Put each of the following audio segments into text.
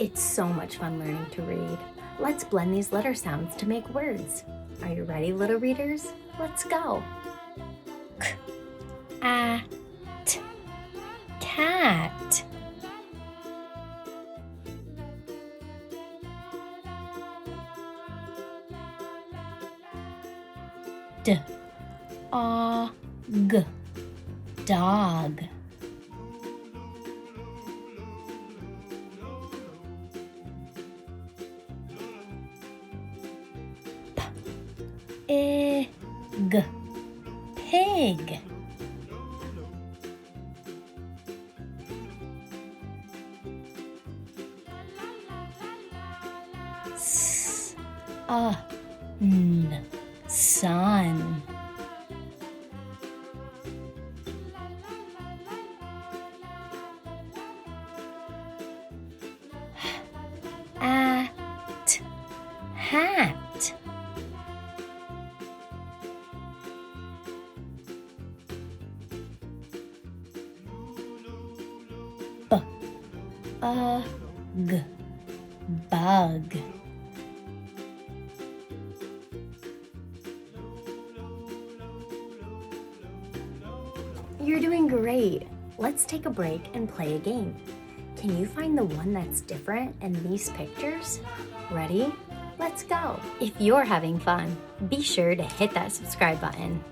It's so much fun learning to read. Let's blend these letter sounds to make words. Are you ready, little readers? Let's go. K, a, t, cat. D, a, g, dog. P, I, g, pig. S, n, sun. At, hat. B, bug. You're doing great. Let's take a break and play a game. Can you find the one that's different in these pictures? Ready? Let's go. If you're having fun, be sure to hit that subscribe button.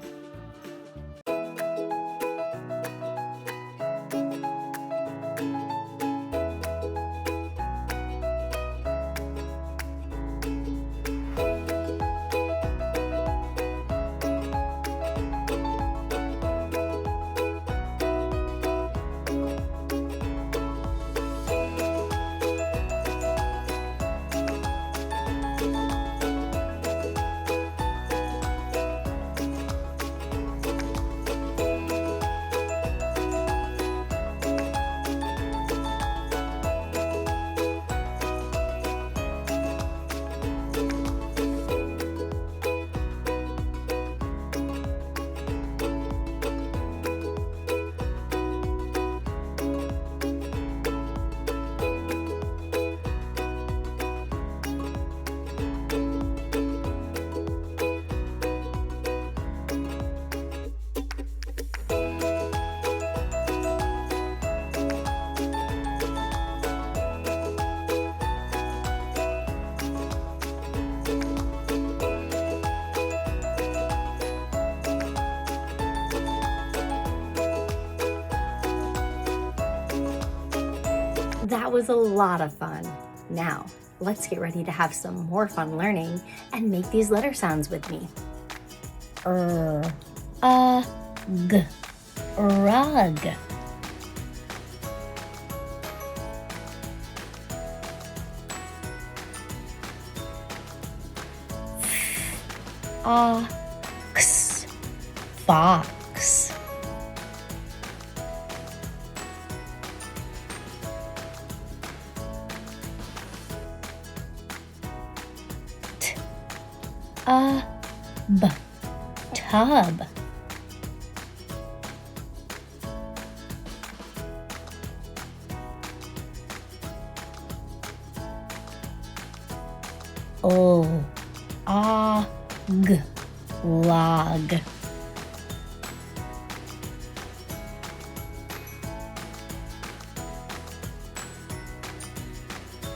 That was a lot of fun. Now, let's get ready to have some more fun learning and make these letter sounds with me. G, rug. Fox, fox. B, tub. G, log.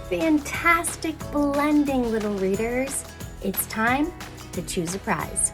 Fantastic blending, little readers. It's time to choose a prize.